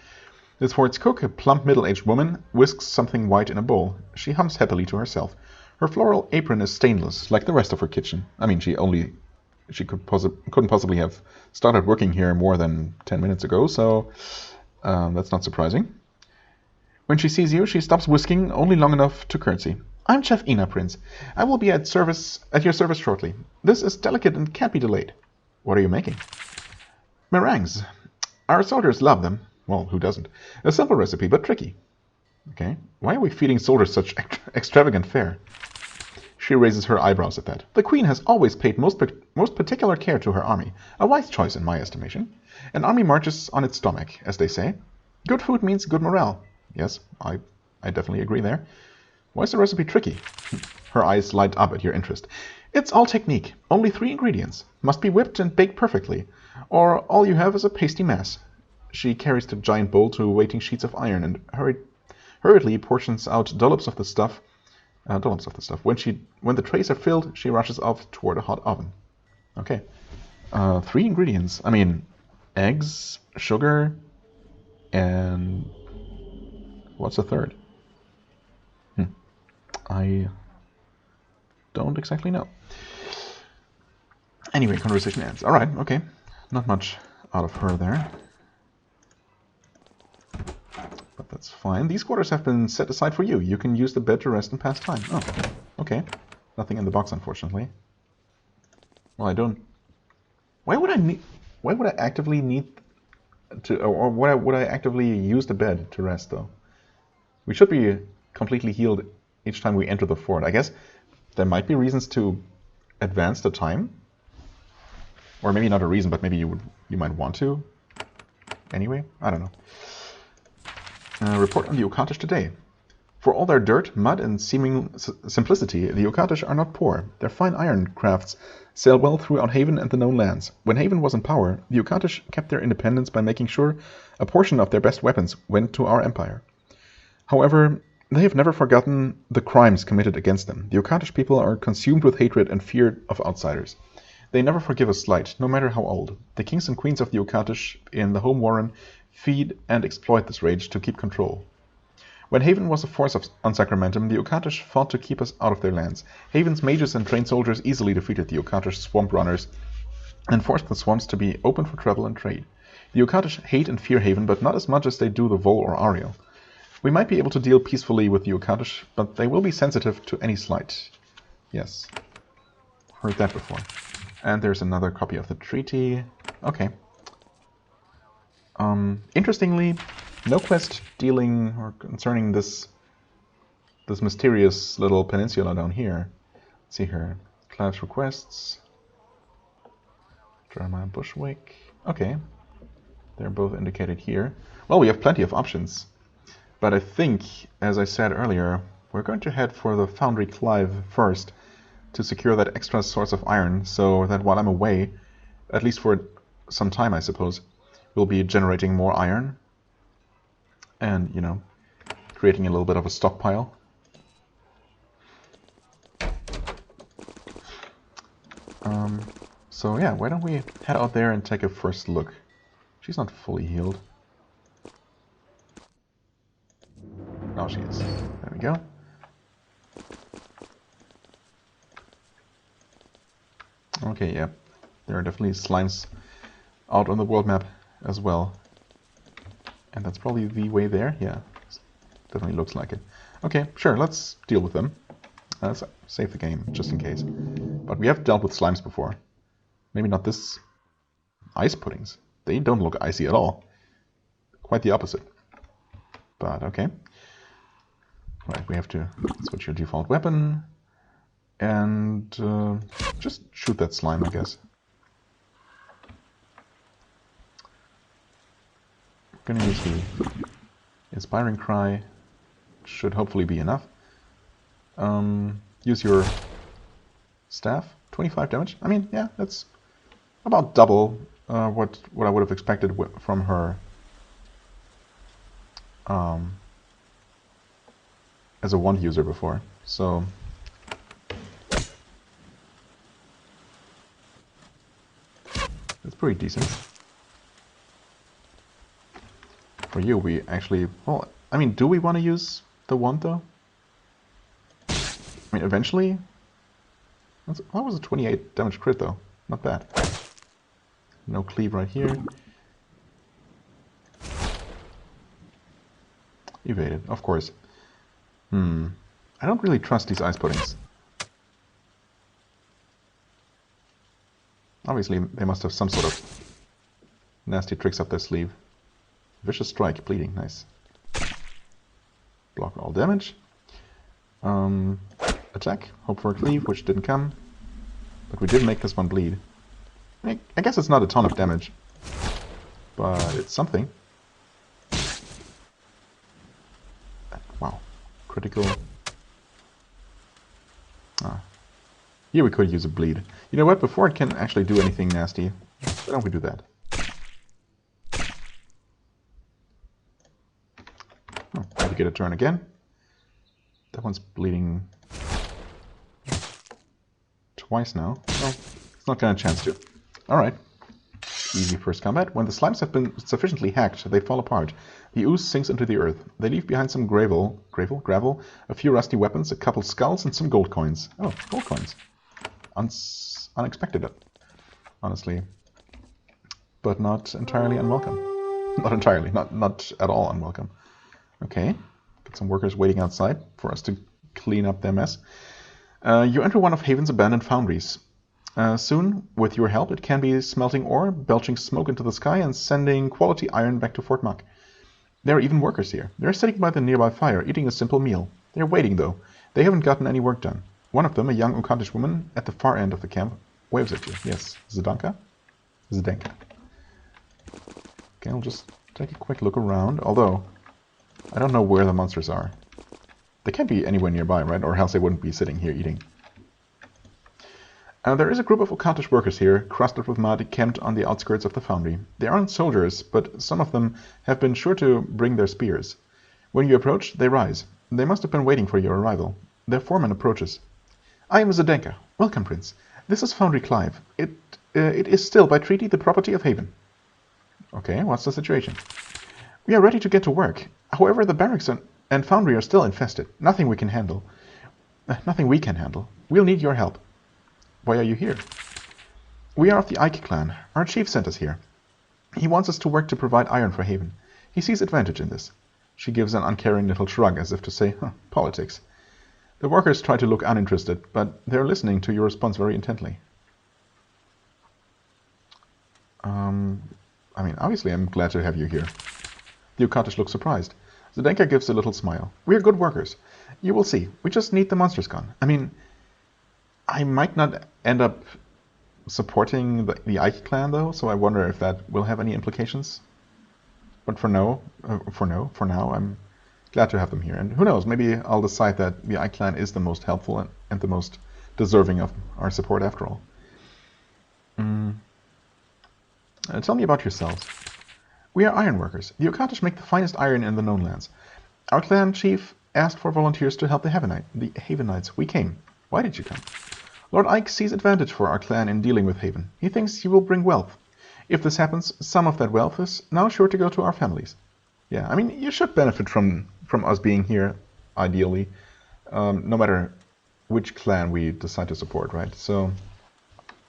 This Ford's cook, a plump middle-aged woman, whisks something white in a bowl. She hums happily to herself. Her floral apron is stainless, like the rest of her kitchen. I mean, she couldn't possibly have started working here more than 10 minutes ago, so that's not surprising. When she sees you, she stops whisking only long enough to curtsy. I'm Chef Ina, Prince. I will be at your service shortly. This is delicate and can't be delayed. What are you making? Meringues. Our soldiers love them. Well, who doesn't? A simple recipe, but tricky. Okay. Why are we feeding soldiers such extravagant fare? She raises her eyebrows at that. The Queen has always paid most particular care to her army. A wise choice in my estimation. An army marches on its stomach, as they say. Good food means good morale. Yes, I definitely agree there. Why is the recipe tricky? Her eyes light up at your interest. It's all technique. Only 3 ingredients. Must be whipped and baked perfectly. Or all you have is a pasty mass. She carries the giant bowl to waiting sheets of iron and hurriedly portions out dollops of the stuff. When the trays are filled, she rushes off toward a hot oven. Okay. 3 ingredients. I mean, eggs, sugar, and what's the third? I don't exactly know. Anyway, conversation ends. Alright, okay. Not much out of her there. But that's fine. These quarters have been set aside for you. You can use the bed to rest and pass time. Oh, okay. Nothing in the box, unfortunately. Well, I don't... Why would I actively need to... Or why would I actively use the bed to rest, though? We should be completely healed each time we enter the fort. I guess there might be reasons to advance the time. Or maybe not a reason, but maybe you might want to. Anyway, I don't know. Report on the Ukkatish today. For all their dirt, mud, and seeming simplicity, the Ukkatish are not poor. Their fine iron crafts sail well throughout Haven and the known lands. When Haven was in power, the Ukkatish kept their independence by making sure a portion of their best weapons went to our empire. However, they have never forgotten the crimes committed against them. The Ukkatish people are consumed with hatred and fear of outsiders. They never forgive a slight, no matter how old. The kings and queens of the Ukkatish in the home warren feed and exploit this rage to keep control. When Haven was a force on Sacramentum, the Ukkatish fought to keep us out of their lands. Haven's mages and trained soldiers easily defeated the Ukkatish swamp runners and forced the swamps to be open for travel and trade. The Ukkatish hate and fear Haven, but not as much as they do the Vol or Ariel. We might be able to deal peacefully with the Ukkatish, but they will be sensitive to any slight. Yes. heard that before. And there's another copy of the treaty. Okay. Interestingly, no quest dealing or concerning this mysterious little peninsula down here. Let's see here. Class requests. Jeremiah Bushwick. Okay. They're both indicated here. Well, we have plenty of options. But I think, as I said earlier, we're going to head for the Foundry Clive first to secure that extra source of iron, so that while I'm away, at least for some time I suppose, we'll be generating more iron and, you know, creating a little bit of a stockpile. So yeah, why don't we head out there and take a first look. She's not fully healed. Oh, she is. There we go. Okay, yeah. There are definitely slimes out on the world map as well. And that's probably the way there. Yeah, definitely looks like it. Okay, sure, let's deal with them. Let's save the game, just in case. But we have dealt with slimes before. Maybe not this ice puddings. They don't look icy at all. Quite the opposite. But okay. Right, we have to switch your default weapon. And just shoot that slime, I guess. I'm gonna use the Inspiring Cry. Should hopefully be enough. Use your staff. 25 damage. I mean, yeah, that's about double what I would have expected from her as a wand user before. So that's pretty decent. For you, we actually, well, I mean, do we want to use the wand though? I mean, eventually. That was a 28 damage crit though. Not bad. No cleave right here. Evaded, of course. I don't really trust these ice puddings. Obviously, they must have some sort of nasty tricks up their sleeve. Vicious Strike, bleeding, nice. Block all damage. Attack, hope for a cleave, which didn't come. But we did make this one bleed. I guess it's not a ton of damage, but it's something. Wow, critical. Here we could use a bleed. You know what, before it can actually do anything nasty, why don't we do that? Oh, have to get a turn again. That one's bleeding twice now. Well, it's not got a chance to. Alright. Easy first combat. When the slimes have been sufficiently hacked, they fall apart. The ooze sinks into the earth. They leave behind some gravel, a few rusty weapons, a couple skulls, and some gold coins. Oh, gold coins. Unexpected, honestly. But not entirely unwelcome. Not entirely, not at all unwelcome. Okay. Got some workers waiting outside for us to clean up their mess. You enter one of Haven's abandoned foundries. Soon, with your help, it can be smelting ore, belching smoke into the sky, and sending quality iron back to Fort Muck. There are even workers here. They're sitting by the nearby fire, eating a simple meal. They're waiting, though. They haven't gotten any work done. One of them, a young Ukantish woman at the far end of the camp, waves at you. Yes, Zdanka? Zdenka. Okay, I'll just take a quick look around, although I don't know where the monsters are. They can't be anywhere nearby, right? Or else they wouldn't be sitting here eating. There is a group of Ukantish workers here, crusted with mud, camped on the outskirts of the foundry. They aren't soldiers, but some of them have been sure to bring their spears. When you approach, they rise. They must have been waiting for your arrival. Their foreman approaches. I am Zdenka. Welcome, Prince. This is Foundry Clive. It is still, by treaty, the property of Haven. Okay, what's the situation? We are ready to get to work. However, the barracks and foundry are still infested. Nothing we can handle. We'll need your help. Why are you here? We are of the Ike clan. Our chief sent us here. He wants us to work to provide iron for Haven. He sees advantage in this. She gives an uncaring little shrug as if to say, politics. The workers try to look uninterested, but they're listening to your response very intently. I mean, obviously I'm glad to have you here. The Ukkatish looks surprised. Zdenka gives a little smile. We're good workers. You will see. We just need the monsters gone. I mean, I might not end up supporting the Ike clan, though, so I wonder if that will have any implications. But for now, I'm glad to have them here. And who knows, maybe I'll decide that the Ike clan is the most helpful and the most deserving of our support after all. Tell me about yourselves. We are ironworkers. The Ukkatish make the finest iron in the known lands. Our clan chief asked for volunteers to help the Havenites. We came. Why did you come? Lord Ike sees advantage for our clan in dealing with Haven. He thinks he will bring wealth. If this happens, some of that wealth is now sure to go to our families. Yeah, I mean, you should benefit from us being here, ideally, no matter which clan we decide to support, right? So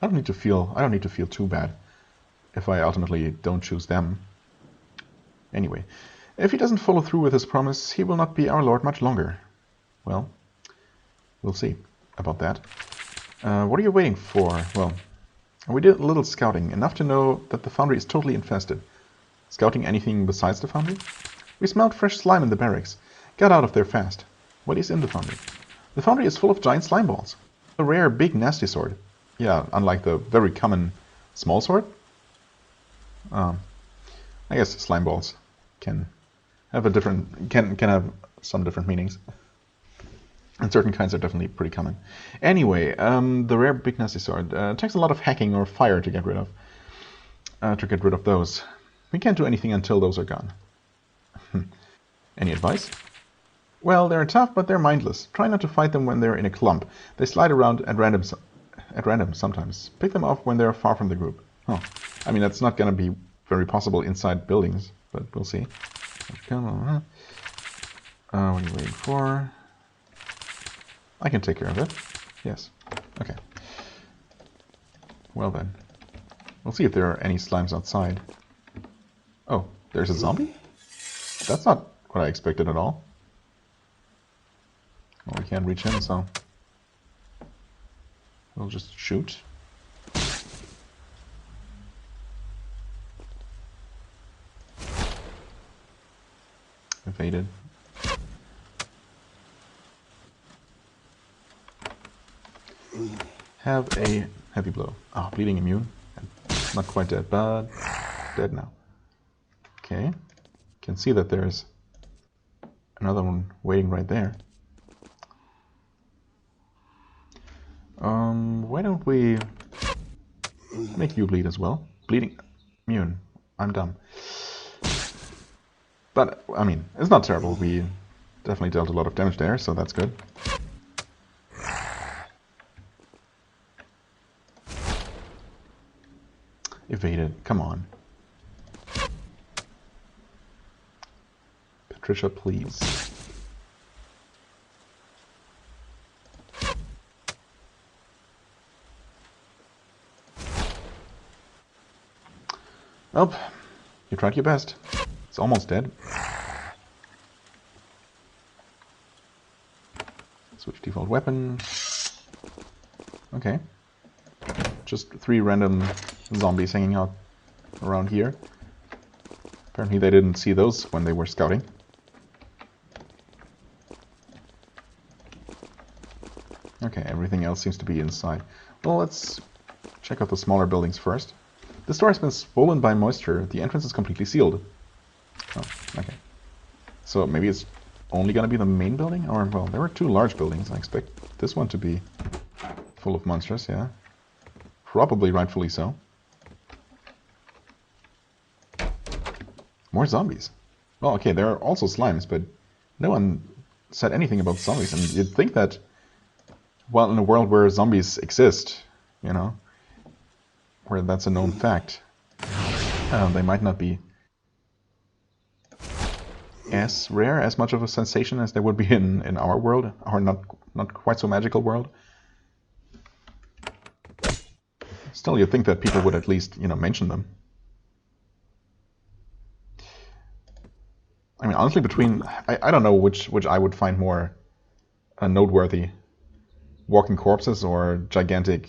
I don't need to feel too bad if I ultimately don't choose them. Anyway, if he doesn't follow through with his promise, he will not be our lord much longer. Well, we'll see about that. What are you waiting for? Well, we did a little scouting, enough to know that the foundry is totally infested. Scouting anything besides the foundry? We smelled fresh slime in the barracks. Got out of there fast. What is in the foundry? The foundry is full of giant slime balls. A rare, big, nasty sword. Yeah, unlike the very common small sword. I guess slime balls can have some different meanings. And certain kinds are definitely pretty common. Anyway, the rare big nasty sword takes a lot of hacking or fire to get rid of those. We can't do anything until those are gone. Any advice? Well, they're tough, but they're mindless. Try not to fight them when they're in a clump. They slide around at random sometimes. Pick them off when they're far from the group. Oh, I mean, that's not going to be very possible inside buildings, but we'll see. What are you waiting for? I can take care of it. Yes. Okay. Well then. We'll see if there are any slimes outside. Oh, there's a zombie? That's not what I expected at all. Well, we can't reach him, so we'll just shoot. Evaded. Have a heavy blow. Ah, oh, bleeding immune. Not quite dead, but dead now. Okay. Can see that there's another one waiting right there. Why don't we make you bleed as well? Bleeding immune. I'm dumb. But, I mean, it's not terrible. We definitely dealt a lot of damage there, so that's good. Evaded. Come on. Patricia, please. Well, you tried your best. It's almost dead. Switch default weapon. Okay. Just 3 random zombies hanging out around here. Apparently they didn't see those when they were scouting. Okay, everything else seems to be inside. Well, let's check out the smaller buildings first. This door has been swollen by moisture. The entrance is completely sealed. Oh, okay. So maybe it's only going to be the main building? Or, well, there were 2 large buildings. I expect this one to be full of monsters, yeah. Probably rightfully so. More zombies. Well, okay, there are also slimes, but no one said anything about zombies. And you'd think that, well, in a world where zombies exist, you know, where that's a known fact, they might not be as rare, as much of a sensation as they would be in our world, our not quite so magical world. Still, you'd think that people would at least, you know, mention them. I mean, honestly, between I don't know which I would find more noteworthy walking corpses or gigantic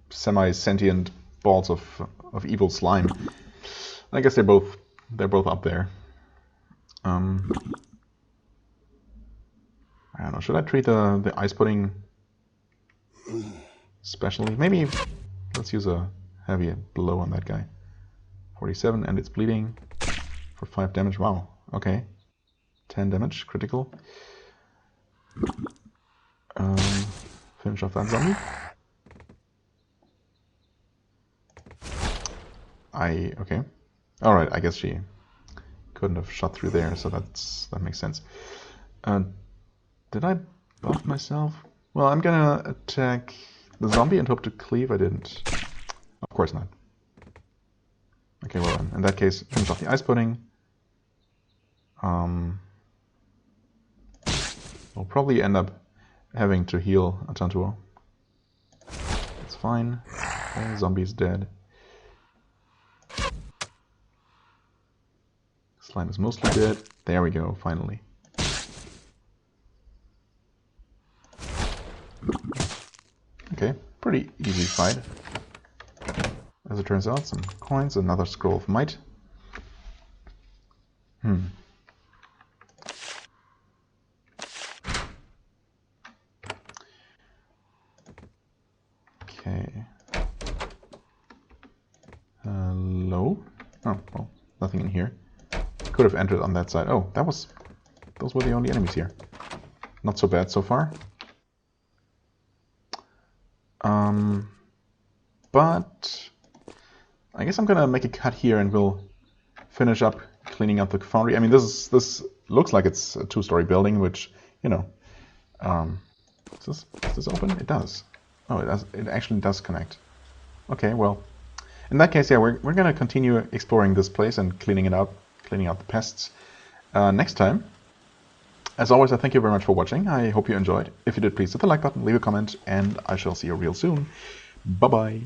semi-sentient balls of evil slime. I guess they're both up there. I don't know. Should I treat the ice pudding specially? Maybe let's use a heavy blow on that guy. 47, and it's bleeding for 5 damage. Wow. Okay. 10 damage, critical. Finish off that zombie. Okay. All right. I guess she couldn't have shot through there, so that makes sense. Did I buff myself? Well, I'm gonna attack the zombie and hope to cleave. I didn't. Of course not. Okay, well then, in that case, finish off the ice pudding. We'll probably end up having to heal Atantuo. That's fine. Okay, zombie's dead. Slime is mostly dead. There we go, finally. Okay, pretty easy fight. As it turns out, some coins, another scroll of might. Okay. Hello? Oh, well, nothing in here. Could have entered on that side. Oh, those were the only enemies here. Not so bad so far. But I guess I'm gonna make a cut here and we'll finish up cleaning up the foundry. I mean, this looks like it's a 2-story building, which, you know, is this open? It does. Oh, it actually does connect. Okay, well, in that case, yeah, we're gonna continue exploring this place and cleaning it up, cleaning out the pests next time. As always, I thank you very much for watching. I hope you enjoyed. If you did, please hit the like button, leave a comment, and I shall see you real soon. Bye-bye.